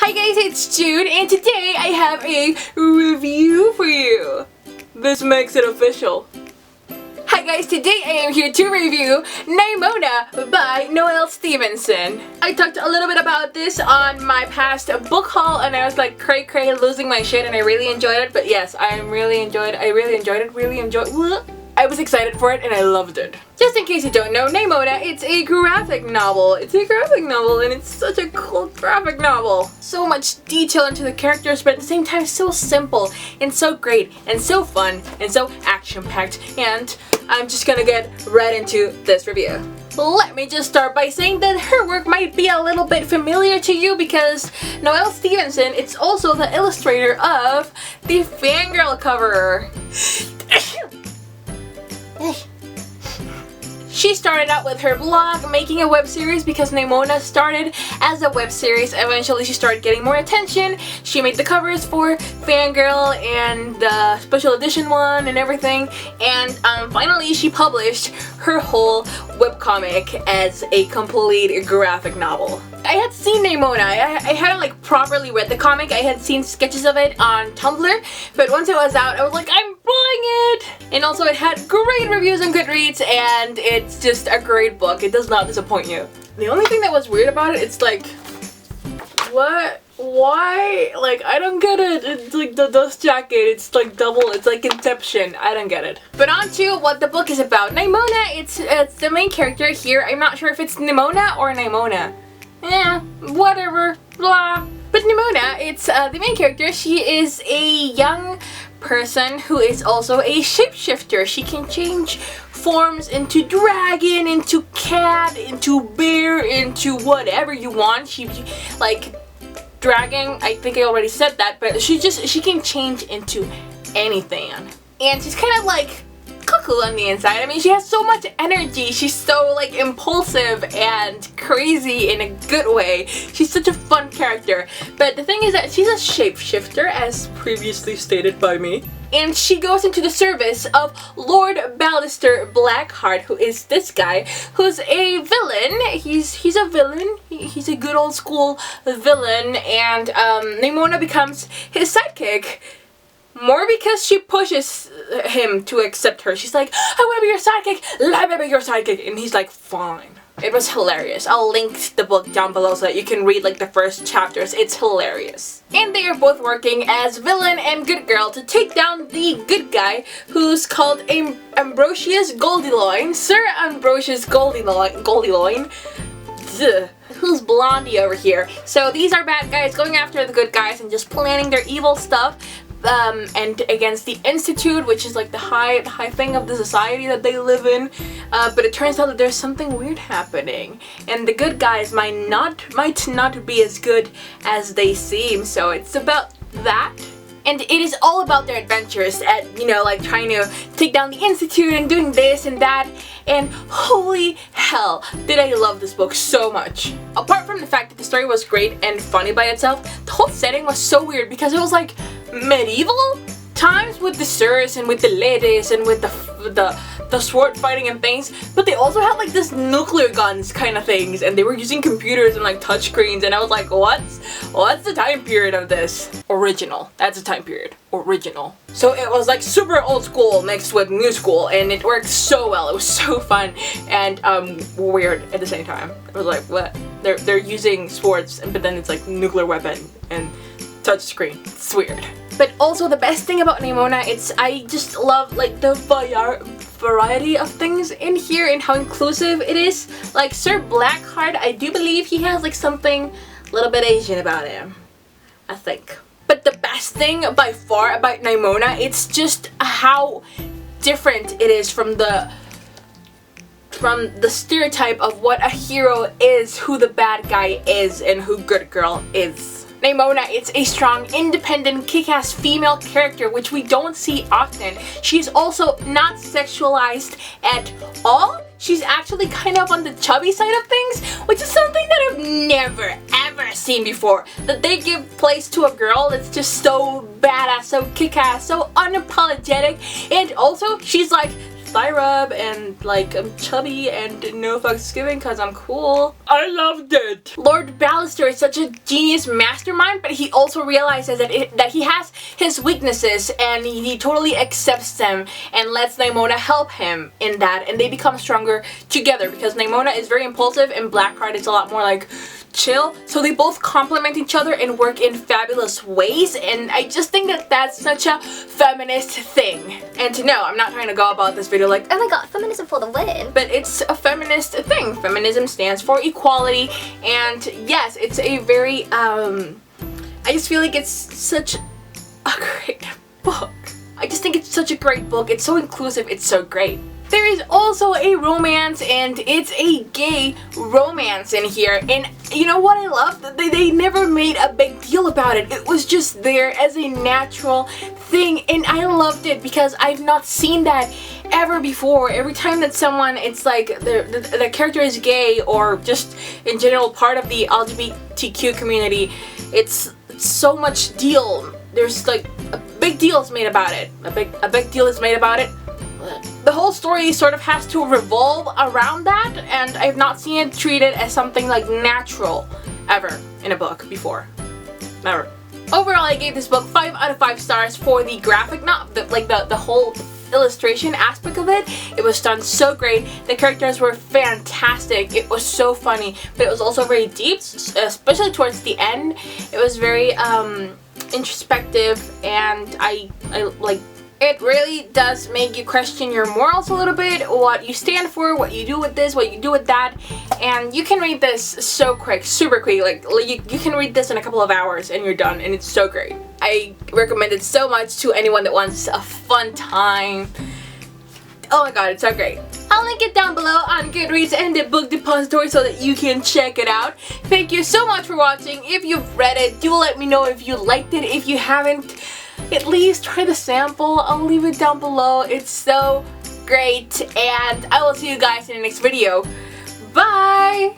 Hi guys, it's June, and today I have a review for you. This makes it official. Hi guys, today I am here to review Nimona by Noelle Stevenson. I talked a little bit about this on my past book haul, and I was like cray losing my shit, and I really enjoyed it. But yes, I really enjoyed it. I was excited for it and I loved it. Just in case you don't know, Nimona, it's a graphic novel. It's a graphic novel and it's such a cool graphic novel. So much detail into the characters, but at the same time so simple and so great and so fun and so action-packed. And I'm just gonna get right into this review. Let me just start by saying that her work might be a little bit familiar to you because Noelle Stevenson is also the illustrator of the Fangirl cover. She started out with her blog making a web series because Nimona started as a web series. Eventually she started getting more attention. She made the covers for Fangirl and the special edition one and everything. And finally she published her whole webcomic as a complete graphic novel. I had seen Nimona. I hadn't like properly read the comic. I had seen sketches of it on Tumblr, but once it was out I was like, I'm buying it! And also it had great reviews on Goodreads and it's just a great book. It does not disappoint you. The only thing that was weird about it, it's like, what? Why? Like, I don't get it. It's like the dust jacket, it's like double, it's like Inception. I don't get it. But on to what the book is about. Nimona, it's the main character here. I'm not sure if it's Nimona or Nimona. Whatever, blah. But Nimona, it's the main character. She is a young person who is also a shapeshifter. She can change forms into dragon, into cat, into bear, into whatever you want. She like dragon, I think I already said that, but she can change into anything. And she's kind of like cuckoo on the inside. I mean, she has so much energy. She's so like impulsive and crazy in a good way. She's such a fun character. But the thing is that she's a shapeshifter, as previously stated by me. And she goes into the service of Lord Ballister Blackheart, who is this guy, who's a villain. He's a villain. He's a good old school villain. And Nimona becomes his sidekick. More because she pushes him to accept her. She's like, I want to be your sidekick, let me be your sidekick. And he's like, fine. It was hilarious. I'll link the book down below so that you can read like the first chapters. It's hilarious. And they are both working as villain and good girl to take down the good guy who's called Ambrosius Goldiloin. Sir Ambrosius Goldiloin. Who's Blondie over here. So these are bad guys going after the good guys and just planning their evil stuff. And against the Institute, which is like the high thing of the society that they live in, but it turns out that there's something weird happening, and the good guys might not be as good as they seem. So it's about that. And it is all about their adventures at, you know, like trying to take down the Institute and doing this and that. And holy hell, did I love this book so much. Apart from the fact that the story was great and funny by itself, the whole setting was so weird because it was like medieval times with the sirs and with the ladies and with the sword fighting and things, but they also had like this nuclear guns kind of things, and they were using computers and like touch screens, and I was like, what's the time period of this? Original. That's the time period. Original. So it was like super old school mixed with new school, and it worked so well. It was so fun and weird at the same time. It was like, what? They're using swords, but then it's like nuclear weapon and touch screen. It's weird. But also the best thing about Nimona, I just love like the variety of things in here and how inclusive it is. Like Sir Blackheart, I do believe he has like something a little bit Asian about him, I think. But the best thing by far about Nimona, it's just how different it is from the stereotype of what a hero is, who the bad guy is, and who good girl is. Nimona, it's a strong, independent, kick-ass female character, which we don't see often. She's also not sexualized at all. She's actually kind of on the chubby side of things, which is something that I've never, ever seen before. That they give place to a girl that's just so badass, so kick-ass, so unapologetic, and also she's like thigh rub and like I'm chubby and no fucks given because I'm cool. I loved it. Lord Ballister is such a genius mastermind, but he also realizes that he has his weaknesses and he totally accepts them and lets Nimona help him in that, and they become stronger together because Nimona is very impulsive and Blackheart is a lot more like chill, so they both complement each other and work in fabulous ways, and I just think that that's such a feminist thing. And no, I'm not trying to go about this video like, oh my god, feminism for the win. but it's a feminist thing. Feminism stands for equality, and yes, it's a very, I just feel like it's such a great book. I just think it's such a great book. It's so inclusive, it's so great. There is also a romance, and it's a gay romance in here, and you know what I love? They never made a big deal about it. It was just there as a natural thing, and I loved it because I've not seen that ever before. Every time that someone, it's like the character is gay or just in general part of the LGBTQ community, it's so much deal. There's like a big deal is made about it. A big deal is made about it. The whole story sort of has to revolve around that, and I've not seen it treated as something like natural ever in a book before. Never. Overall, I gave this book 5 out of 5 stars for the graphic novel, the whole illustration aspect of it. It was done so great. The characters were fantastic. It was so funny, but it was also very deep, especially towards the end. It was very introspective, and I like. It really does make you question your morals a little bit, what you stand for, what you do with this, what you do with that, and you can read this so quick, super quick, like you can read this in a couple of hours and you're done, and it's so great. I recommend it so much to anyone that wants a fun time. Oh my god, it's so great. I'll link it down below on Goodreads and the Book Depository so that you can check it out. Thank you so much for watching. If you've read it, do let me know if you liked it. If you haven't, at least try the sample. I'll leave it down below. It's so great, and I will see you guys in the next video. Bye!